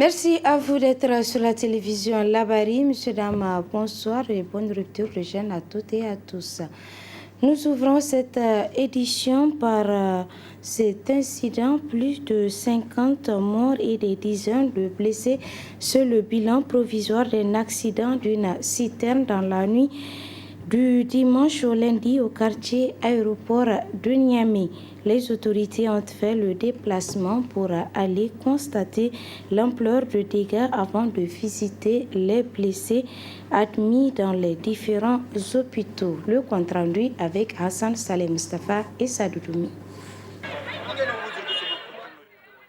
Merci à vous d'être sur la télévision Labari. Monsieur, dames, bonsoir et bonne rupture de jeûne à toutes et à tous. Nous ouvrons cette édition par cet incident. Plus de 50 morts et des dizaines de blessés. C'est le bilan provisoire d'un accident d'une citerne dans la nuit du dimanche au lundi au quartier aéroport de Niamey. Les autorités ont fait le déplacement pour aller constater l'ampleur des dégâts avant de visiter les blessés admis dans les différents hôpitaux. Le compte rendu avec Hassan Saleh Mustafa et Sadoudoumi.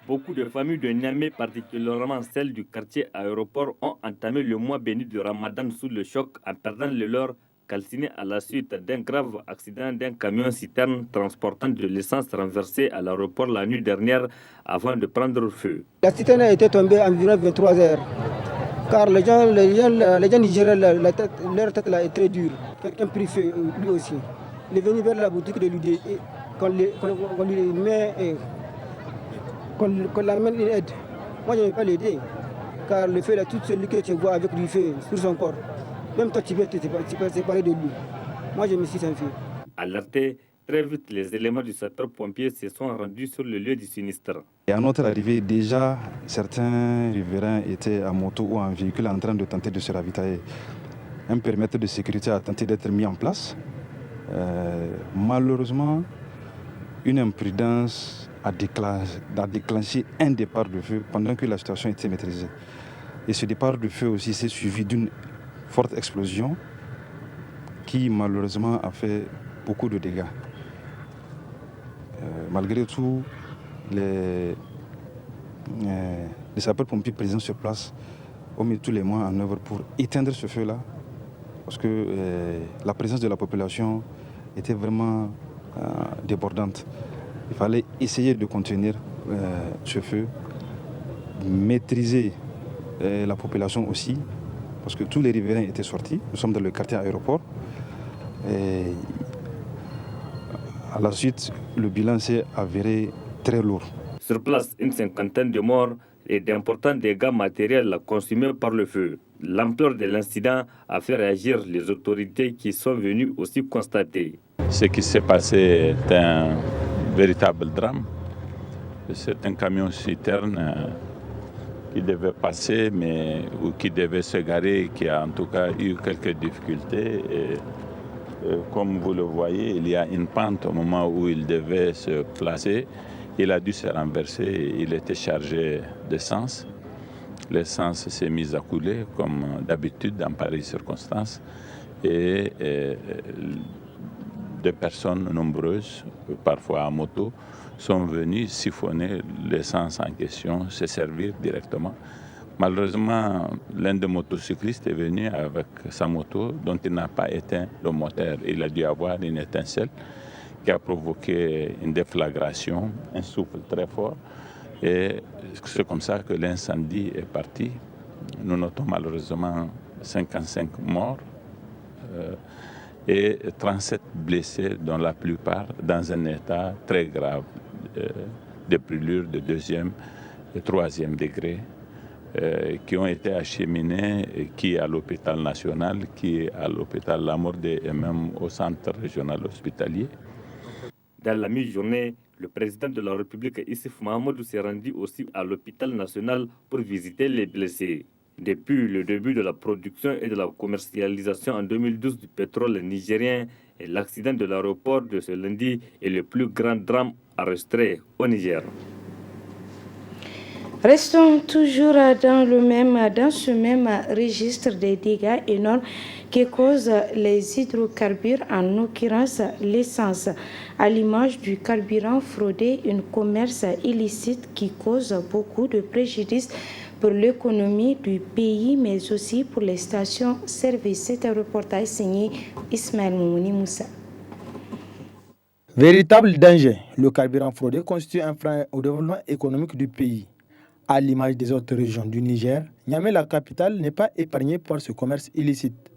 Beaucoup de familles de Niamey, particulièrement celles du quartier aéroport, ont entamé le mois béni de Ramadan sous le choc en perdant le leur calciné à la suite d'un grave accident d'un camion-citerne transportant de l'essence renversée à l'aéroport la nuit dernière avant de prendre feu. La citerne a été tombée à environ 23 heures, car les gens nigériens, leur tête là est très dure. Quelqu'un prit feu lui aussi. Il est venu vers la boutique de l'UD et qu'on l'amène une aide. Moi je ne vais pas l'aider, car le feu là, tout celui que tu vois avec du feu sur son corps. Même toi, tu peux te séparer de lui. Moi, je me suis enfui. Alertés, très vite, les éléments du sapeur-pompier se sont rendus sur le lieu du sinistre. Et à notre arrivée, déjà, certains riverains étaient à moto ou en véhicule en train de tenter de se ravitailler. Un périmètre de sécurité a tenté d'être mis en place. Malheureusement, une imprudence a déclenché un départ de feu pendant que la situation était maîtrisée. Et ce départ de feu aussi s'est suivi d'une forte explosion qui malheureusement a fait beaucoup de dégâts. Malgré tout, les sapeurs-pompiers présents sur place ont mis tous les moyens en œuvre pour éteindre ce feu-là, parce que la présence de la population était vraiment débordante. Il fallait essayer de contenir ce feu, maîtriser la population aussi, parce que tous les riverains étaient sortis. Nous sommes dans le quartier aéroport. Et à la suite, le bilan s'est avéré très lourd. Sur place, une cinquantaine de morts et d'importants dégâts matériels consumés par le feu. L'ampleur de l'incident a fait réagir les autorités qui sont venues aussi constater. Ce qui s'est passé est un véritable drame. C'est un camion-citerne qui devait passer, ou qui devait se garer, qui a en tout cas eu quelques difficultés. Et comme vous le voyez, il y a une pente au moment où il devait se placer. Il a dû se renverser, il était chargé d'essence. L'essence s'est mise à couler, comme d'habitude dans pareilles circonstances. Et des personnes nombreuses, parfois à moto, sont venus siphonner l'essence en question, se servir directement. Malheureusement, l'un des motocyclistes est venu avec sa moto dont il n'a pas éteint le moteur. Il a dû avoir une étincelle qui a provoqué une déflagration, un souffle très fort. Et c'est comme ça que l'incendie est parti. Nous notons malheureusement 55 morts et 37 blessés, dont la plupart dans un état très grave de brûlures de 2e et 3e degré, qui ont été acheminés, qui à l'hôpital national, qui à l'hôpital Lamordé et même au centre régional hospitalier. Dans la mi-journée, le président de la République, Issoufou Mahamadou, s'est rendu aussi à l'hôpital national pour visiter les blessés. Depuis le début de la production et de la commercialisation en 2012 du pétrole nigérien, l'accident de l'aéroport de ce lundi est le plus grand drame enregistré au Niger. Restons toujours dans ce même registre des dégâts énormes que causent les hydrocarbures, en l'occurrence l'essence, à l'image du carburant fraudé, un commerce illicite qui cause beaucoup de préjudice pour l'économie du pays, mais aussi pour les stations-service. C'est un reportage signé Ismaël Moumouni Moussa. Véritable danger, le carburant fraudé constitue un frein au développement économique du pays. À l'image des autres régions du Niger, Niamey, la capitale, n'est pas épargnée par ce commerce illicite.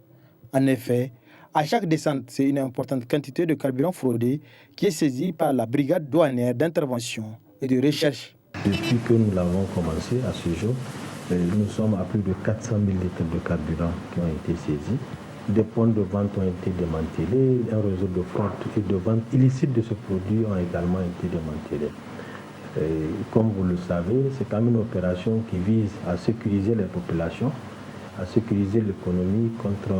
En effet, à chaque descente, c'est une importante quantité de carburant fraudé qui est saisie par la brigade douanière d'intervention et de recherche. Depuis que nous l'avons commencé à ce jour, Nous sommes à plus de 400 000 litres de carburant qui ont été saisis. Des points de vente ont été démantelés. Un réseau de fraude et de vente illicite de ce produit ont également été démantelés. Comme vous le savez, c'est quand même une opération qui vise à sécuriser les populations, à sécuriser l'économie contre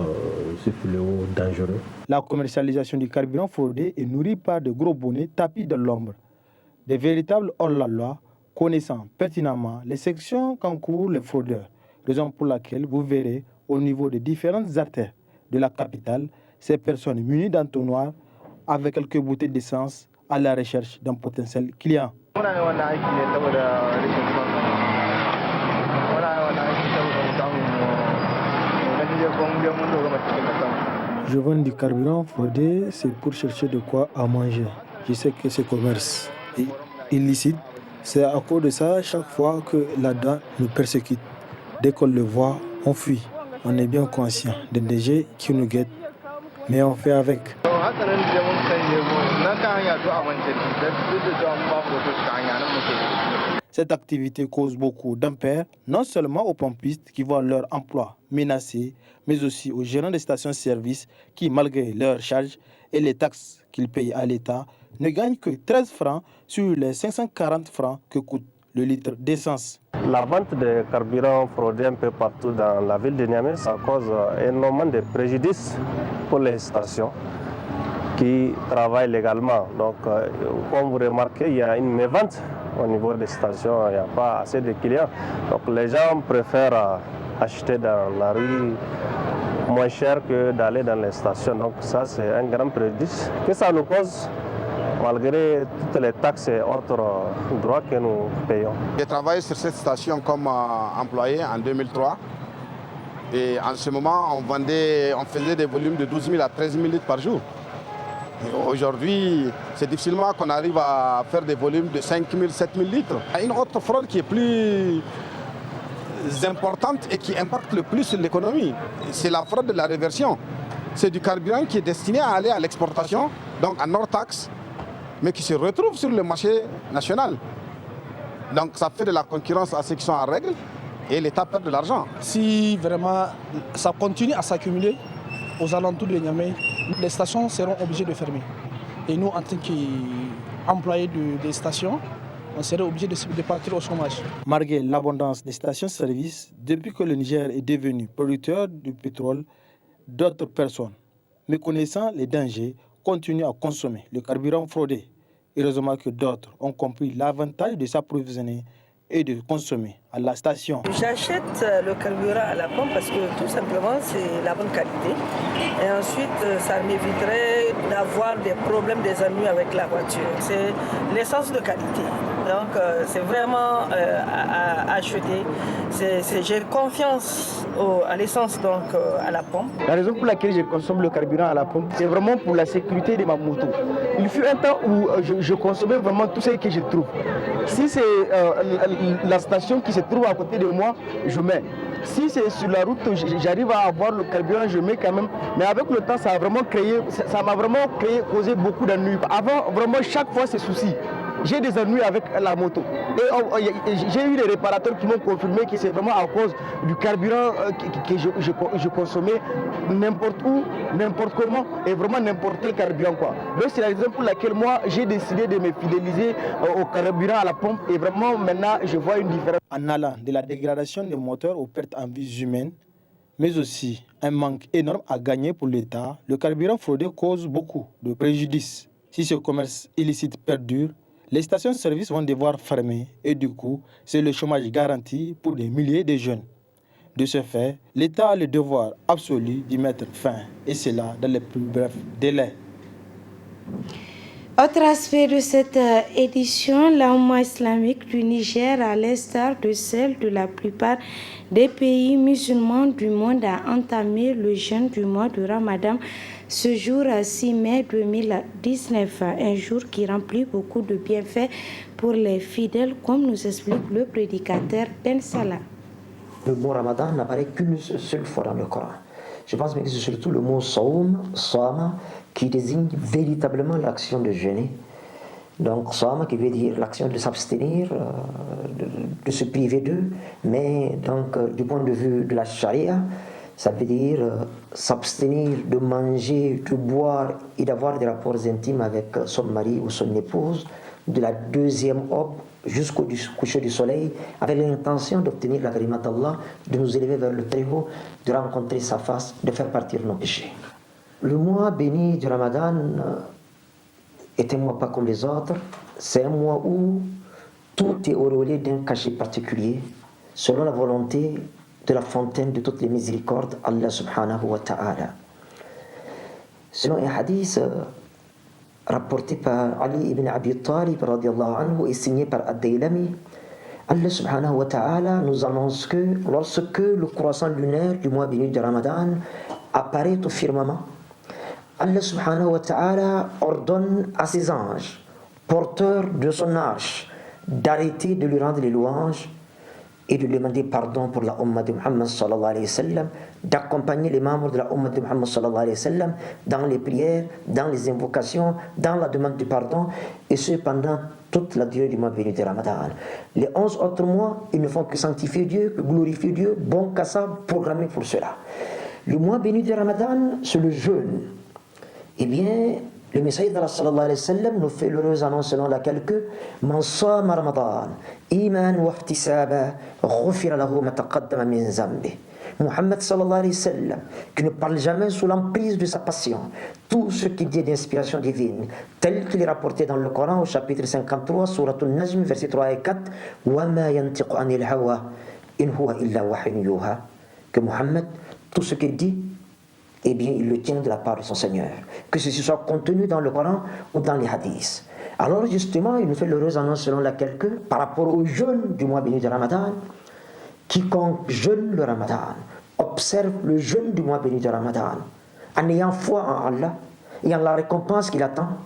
ce fléau dangereux. La commercialisation du carburant fraudé est nourrie par de gros bonnets tapis dans l'ombre. Des véritables hors-la-loi connaissant pertinemment les sections qu'encourent les fraudeurs, raison pour laquelle vous verrez au niveau des différentes artères de la capitale ces personnes munies d'entonnoirs avec quelques bouteilles d'essence à la recherche d'un potentiel client. Je vends du carburant fraudé, c'est pour chercher de quoi à manger. Je sais que ce commerce est illicite. C'est à cause de ça, chaque fois que la douane nous persécute, dès qu'on le voit, on fuit. On est bien conscient des dangers qui nous guettent, mais on fait avec. Cette activité cause beaucoup d'impair, non seulement aux pompistes qui voient leur emploi menacé, mais aussi aux gérants des stations-service qui, malgré leurs charges et les taxes qu'ils payent à l'État, ne gagnent que 13 francs sur les 540 francs que coûte le litre d'essence. La vente de carburant fraudé un peu partout dans la ville de Niamey, ça cause énormément de préjudices pour les stations qui travaillent légalement. Donc, comme vous remarquez, il y a une mévente au niveau des stations, il n'y a pas assez de clients. Donc, les gens préfèrent acheter dans la rue moins cher que d'aller dans les stations. Donc, ça, c'est un grand préjudice que ça nous cause, malgré toutes les taxes et autres droits que nous payons. J'ai travaillé sur cette station comme employé en 2003. Et en ce moment, on faisait des volumes de 12 000 à 13 000 litres par jour. Aujourd'hui, c'est difficilement qu'on arrive à faire des volumes de 5 000, 7 000 litres. Il y a une autre fraude qui est plus importante et qui impacte le plus sur l'économie. C'est la fraude de la réversion. C'est du carburant qui est destiné à aller à l'exportation, donc en hors taxe, mais qui se retrouve sur le marché national. Donc ça fait de la concurrence à ceux qui sont en règle et l'État perd de l'argent. Si vraiment ça continue à s'accumuler aux alentours de Niamey, les stations seront obligées de fermer. Et nous, en tant qu'employés des stations, on serait obligés de partir au chômage. Malgré l'abondance des stations-service, depuis que le Niger est devenu producteur de pétrole, d'autres personnes, méconnaissant les dangers, continuent à consommer le carburant fraudé. Heureusement que d'autres ont compris l'avantage de s'approvisionner et de consommer à la station. J'achète le carburant à la pompe parce que tout simplement c'est la bonne qualité. Et ensuite ça m'éviterait d'avoir des problèmes, des ennuis avec la voiture. C'est l'essence de qualité. Donc c'est vraiment à acheter. J'ai confiance à l'essence, donc à la pompe. La raison pour laquelle je consomme le carburant à la pompe, c'est vraiment pour la sécurité de ma moto. Il fut un temps où je consommais vraiment tout ce que je trouve. Si c'est la station qui se trouve à côté de moi, je mets. Si c'est sur la route, j'arrive à avoir le carburant, je mets quand même. Mais avec le temps, ça m'a vraiment causé beaucoup d'ennuis. Avant, vraiment, chaque fois, c'est souci. J'ai des ennuis avec la moto. Et j'ai eu des réparateurs qui m'ont confirmé que c'est vraiment à cause du carburant que je consommais n'importe où, n'importe comment, et vraiment n'importe quel carburant, quoi. Donc c'est la raison pour laquelle moi j'ai décidé de me fidéliser au carburant à la pompe, et vraiment maintenant je vois une différence. En allant de la dégradation des moteurs aux pertes en vies humaines, mais aussi un manque énorme à gagner pour l'État, le carburant fraudé cause beaucoup de préjudices. Si ce commerce illicite perdure, les stations-service vont devoir fermer et du coup, c'est le chômage garanti pour des milliers de jeunes. De ce fait, l'État a le devoir absolu d'y mettre fin, et cela dans les plus brefs délais. Autre aspect de cette édition, l'Oumma islamique du Niger, à l'instar de celle de la plupart des pays musulmans du monde, a entamé le jeûne du mois de Ramadan ce jour 6 mai 2019, un jour qui remplit beaucoup de bienfaits pour les fidèles, comme nous explique le prédicateur Ben Salah. Le mot Ramadan n'apparaît qu'une seule fois dans le Coran. Je pense que c'est surtout le mot Saoum, Sama, qui désigne véritablement l'action de jeûner. Donc Sama qui veut dire l'action de s'abstenir de se priver d'eux, mais donc du point de vue de la charia, ça veut dire s'abstenir de manger, de boire et d'avoir des rapports intimes avec son mari ou son épouse, de la deuxième aube jusqu'au coucher du soleil, avec l'intention d'obtenir l'agrément d'Allah, de nous élever vers le Très-Haut, de rencontrer sa face, de faire partir nos péchés. Le mois béni du Ramadan est un mois pas comme les autres, c'est un mois où tout est auréolé d'un cachet particulier, selon la volonté de la fontaine de toutes les miséricordes, Allah subhanahu wa ta'ala. Selon un hadith rapporté par Ali ibn Abi Talib radiallahu anhu et signé par Ad-Daylami, Allah subhanahu wa ta'ala nous annonce que lorsque le croissant lunaire du mois béni de Ramadan apparaît au firmament, Allah subhanahu wa ta'ala ordonne à ses anges, porteurs de son arche, d'arrêter de lui rendre les louanges et de demander pardon pour la Ummah de Muhammad sallallahu alayhi wa sallam, d'accompagner les membres de la Ummah de Muhammad sallallahu alayhi wa sallam dans les prières, dans les invocations, dans la demande de pardon, et ce pendant toute la durée du mois béni de Ramadan. Les 11 autres mois, ils ne font que sanctifier Dieu, que glorifier Dieu, bon kassab, programmé pour cela. Le mois béni de Ramadan, c'est le jeûne. Eh bien, le messager d'Allah sallallahu alayhi wa sallam nous fait l'heureuse annonce selon laquelle que Man sama Ramadan iman wa ihtisaba ghufira lahu ma taqaddama min zambi. Muhammad sallallahu alayhi wa sallam, qui ne parle jamais sous l'emprise de sa passion, tout ce qui dit d'inspiration divine, tel qu'il est rapporté dans le Coran au chapitre 53, Surat al-Najm, versets 3 et 4, wa ma yantiqu anil hawa in huwa illa wahyun yuha, que Muhammad, tout ce qu'il dit, eh bien, il le tient de la part de son Seigneur, que ceci soit contenu dans le Coran ou dans les hadiths. Alors justement, il nous fait l'heureuse annonce selon laquelle que, par rapport au jeûne du mois béni de Ramadan, quiconque jeûne le Ramadan, observe le jeûne du mois béni de Ramadan, en ayant foi en Allah et en la récompense qu'il attend,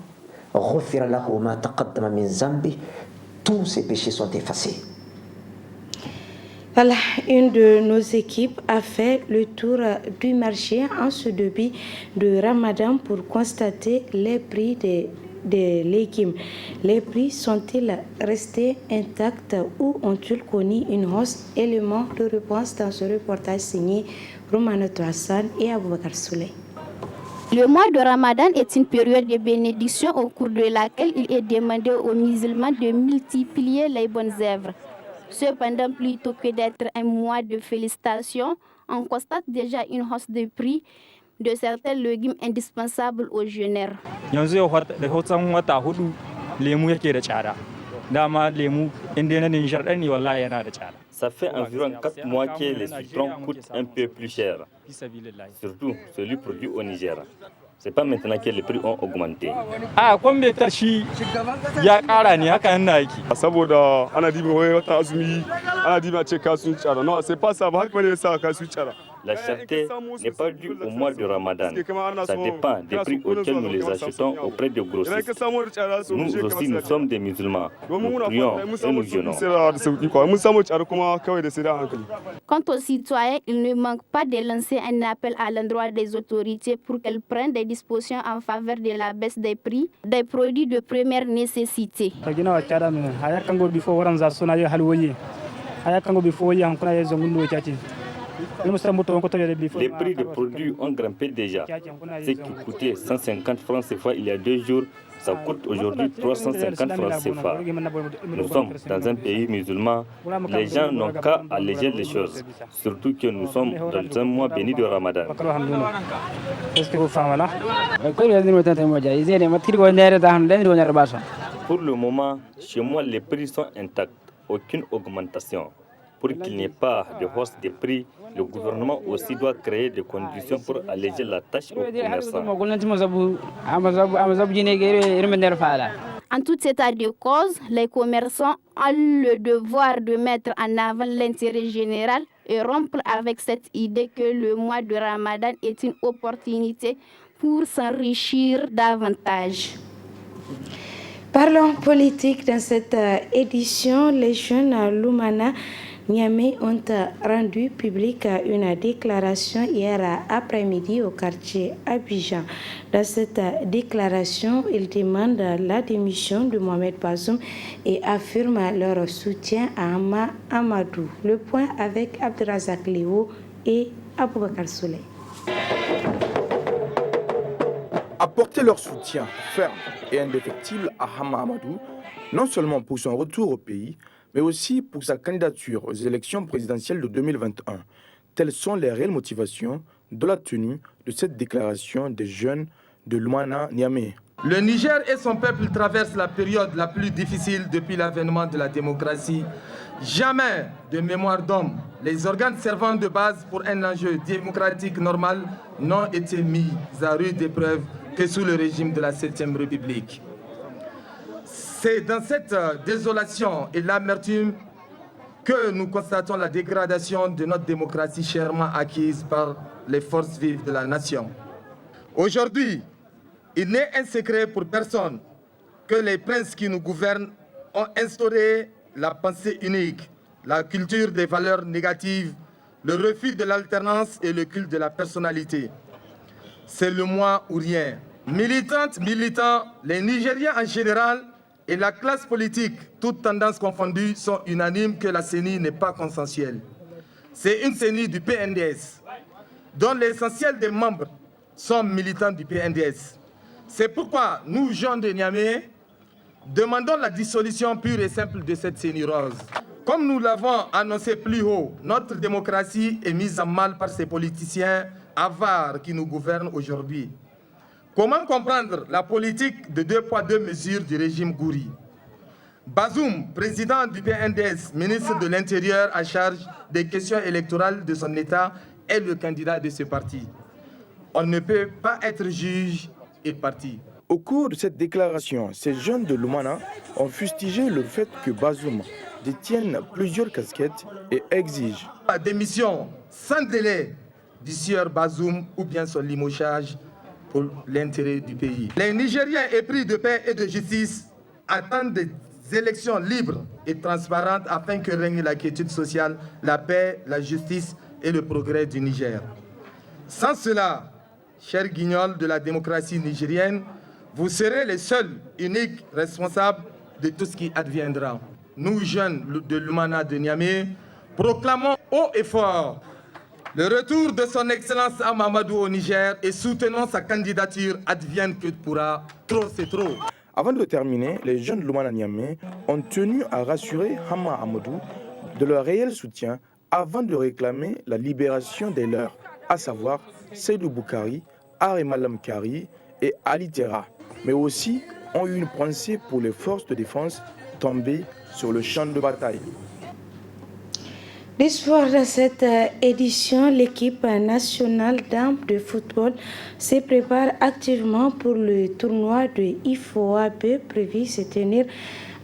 ghufira lahu ma taqaddama min zambi, tous ses péchés sont effacés. Voilà, une de nos équipes a fait le tour du marché en ce début de Ramadan pour constater les prix des légumes. Les prix sont-ils restés intacts ou ont-ils connu une hausse? Élément de réponse dans ce reportage signé Roumanoto Hassan et Aboubakar Souley. Le mois de Ramadan est une période de bénédiction au cours de laquelle il est demandé aux musulmans de multiplier les bonnes œuvres. Cependant, plutôt que d'être un mois de félicitations, on constate déjà une hausse de prix de certains légumes indispensables aux jeûneurs. Ça fait environ 4 mois que les citrons coûtent un peu plus cher, surtout celui produit au Niger. C'est pas maintenant que les prix ont augmenté. La cherté n'est pas due au mois de Ramadan. Ça dépend des prix auxquels nous les achetons auprès des grossistes. Nous aussi, nous sommes des musulmans. Nous prions et nous jeûnons. Quant aux citoyens, il ne manque pas de lancer un appel à l'endroit des autorités pour qu'elles prennent des dispositions en faveur de la baisse des prix des produits de première nécessité. Les prix des produits ont grimpé déjà. Ce qui coûtait 150 francs CFA il y a 2 jours, ça coûte aujourd'hui 350 francs CFA. Nous sommes dans un pays musulman. Les gens n'ont qu'à alléger les choses, surtout que nous sommes dans un mois béni de Ramadan. Pour le moment, chez moi, les prix sont intacts. Aucune augmentation. Pour qu'il n'y ait pas de hausse des prix, le gouvernement aussi doit créer des conditions pour alléger la tâche aux commerçants. En tout état de cause, les commerçants ont le devoir de mettre en avant l'intérêt général et rompre avec cette idée que le mois de Ramadan est une opportunité pour s'enrichir davantage. Parlons politique dans cette édition. Les jeunes Lumana Niamey ont rendu publique une déclaration hier après-midi au quartier Abidjan. Dans cette déclaration, ils demandent la démission de Mohamed Bazoum et affirment leur soutien à Hama Amadou. Le point avec Abdelrazak Léo et Aboubakar Souley. Apporter leur soutien ferme et indéfectible à Hama Amadou, non seulement pour son retour au pays, mais aussi pour sa candidature aux élections présidentielles de 2021. Telles sont les réelles motivations de la tenue de cette déclaration des jeunes de Lumana Niamey. Le Niger et son peuple traversent la période la plus difficile depuis l'avènement de la démocratie. Jamais de mémoire d'homme, les organes servant de base pour un enjeu démocratique normal n'ont été mis à rude épreuve que sous le régime de la 7e République. C'est dans cette désolation et l'amertume que nous constatons la dégradation de notre démocratie chèrement acquise par les forces vives de la nation. Aujourd'hui, il n'est un secret pour personne que les princes qui nous gouvernent ont instauré la pensée unique, la culture des valeurs négatives, le refus de l'alternance et le culte de la personnalité. C'est le moi ou rien. Militantes, militants, les Nigériens en général et la classe politique, toutes tendances confondues, sont unanimes que la CENI n'est pas consensuelle. C'est une CENI du PNDS, dont l'essentiel des membres sont militants du PNDS. C'est pourquoi nous, jeunes de Niamey, demandons la dissolution pure et simple de cette CENI rose. Comme nous l'avons annoncé plus haut, notre démocratie est mise en mal par ces politiciens avares qui nous gouvernent aujourd'hui. Comment comprendre la politique de 2 poids 2 mesures du régime Gouri? Bazoum, président du PNDS, ministre de l'Intérieur en charge des questions électorales de son État, est le candidat de ce parti. On ne peut pas être juge et parti. Au cours de cette déclaration, ces jeunes de Lumana ont fustigé le fait que Bazoum détienne plusieurs casquettes et exige la démission sans délai du sieur Bazoum ou bien son limogeage pour l'intérêt du pays. Les Nigériens épris de paix et de justice attendent des élections libres et transparentes afin que règne la quiétude sociale, la paix, la justice et le progrès du Niger. Sans cela, chers guignols de la démocratie nigérienne, vous serez les seuls, uniques responsables de tout ce qui adviendra. Nous, jeunes de Lumana de Niamey, proclamons haut et fort le retour de son Excellence Hama Amadou au Niger et soutenons sa candidature advienne que pourra. Trop, c'est trop. Avant de terminer, les jeunes de Lumana Niamey ont tenu à rassurer Hama Amadou de leur réel soutien avant de réclamer la libération des leurs, à savoir Seydou Boukari, Aremalam Kari et Ali Terra, mais aussi ont eu une pensée pour les forces de défense tombées sur le champ de bataille. L'histoire de cette édition, l'équipe nationale dames de football se prépare activement pour le tournoi de IFOAB prévu se tenir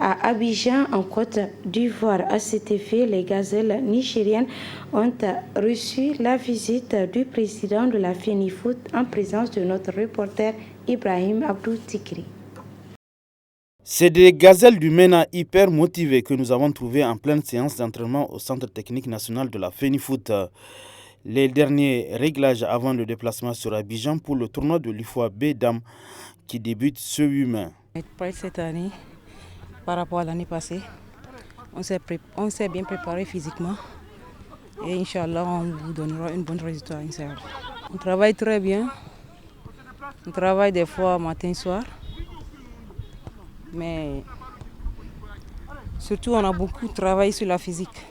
à Abidjan en Côte d'Ivoire. À cet effet, les gazelles nigériennes ont reçu la visite du président de la FENIFOOT en présence de notre reporter Ibrahim Abdou Tikri. C'est des gazelles du MENA hyper motivées que nous avons trouvées en pleine séance d'entraînement au Centre technique national de la FENIFOOT. Les derniers réglages avant le déplacement sur Abidjan pour le tournoi de l'IFOAB Dames qui débute ce 8 mai. Cette année, par rapport à l'année passée, on s'est bien préparé physiquement et Inch'Allah, on vous donnera une bonne résultat. On travaille très bien, on travaille des fois matin et soir. Mais surtout, on a beaucoup travaillé sur la physique.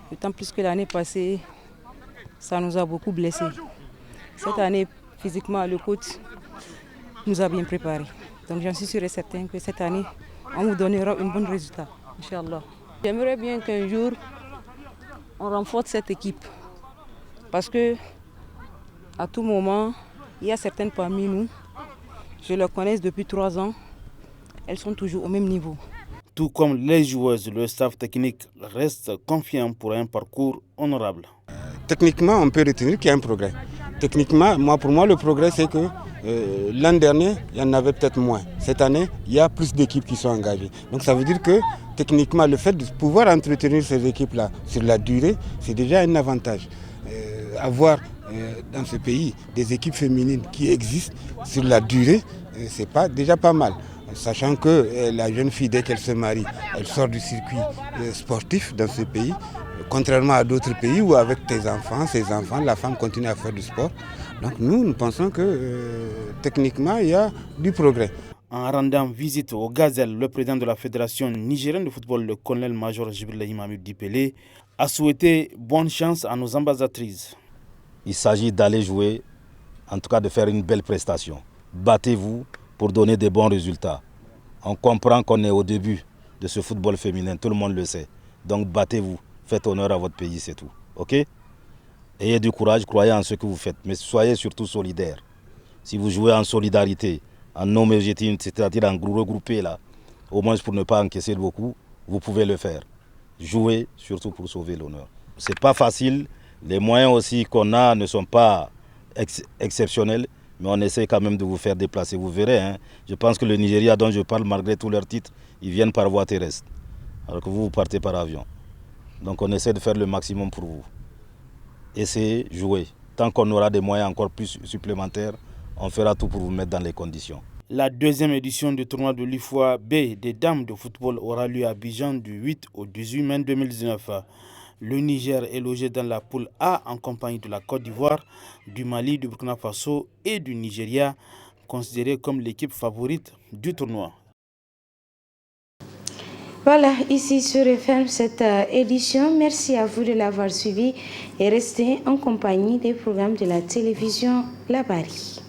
D'autant plus que l'année passée, ça nous a beaucoup blessés. Cette année, physiquement, le coach nous a bien préparés. Donc j'en suis sûr et certain que cette année, on vous donnera un bon résultat, Inch'Allah. J'aimerais bien qu'un jour, on renforce cette équipe. Parce que à tout moment, il y a certaines parmi nous, je les connais depuis 3 ans, elles sont toujours au même niveau. Tout comme les joueuses, le staff technique reste confiant pour un parcours honorable. Techniquement, on peut retenir qu'il y a un progrès. Techniquement, pour moi, le progrès, c'est que L'an dernier, il y en avait peut-être moins. Cette année, il y a plus d'équipes qui sont engagées. Donc ça veut dire que techniquement, le fait de pouvoir entretenir ces équipes-là sur la durée, c'est déjà un avantage. Avoir dans ce pays des équipes féminines qui existent sur la durée, c'est déjà pas mal. Sachant que la jeune fille, dès qu'elle se marie, elle sort du circuit sportif dans ce pays. Contrairement à d'autres pays où avec ses enfants, la femme continue à faire du sport. Donc nous pensons que techniquement, il y a du progrès. En rendant visite au Gazelle, le président de la Fédération nigérienne de football, le colonel-major Jibril Mamud Dipele, a souhaité bonne chance à nos ambassadrices. Il s'agit d'aller jouer, en tout cas de faire une belle prestation. Battez-vous pour donner des bons résultats. On comprend qu'on est au début de ce football féminin, tout le monde le sait. Donc battez-vous, faites honneur à votre pays, c'est tout. Ok? Ayez du courage, croyez en ce que vous faites, mais soyez surtout solidaires. Si vous jouez en solidarité, en homogénéité, c'est-à-dire en regroupé là, au moins pour ne pas encaisser beaucoup, vous pouvez le faire. Jouez surtout pour sauver l'honneur. C'est pas facile, les moyens aussi qu'on a ne sont pas exceptionnels, mais on essaie quand même de vous faire déplacer. Vous verrez, hein, je pense que le Nigeria dont je parle, malgré tous leurs titres, ils viennent par voie terrestre, alors que vous partez par avion. Donc on essaie de faire le maximum pour vous. Essayez, jouez. Tant qu'on aura des moyens encore plus supplémentaires, on fera tout pour vous mettre dans les conditions. La deuxième édition du tournoi de l'IFOA B des dames de football aura lieu à Abidjan du 8 au 18 mai 2019. Le Niger est logé dans la poule A en compagnie de la Côte d'Ivoire, du Mali, du Burkina Faso et du Nigeria, considérés comme l'équipe favorite du tournoi. Voilà, ici se referme cette édition. Merci à vous de l'avoir suivi et restez en compagnie des programmes de la télévision Labari.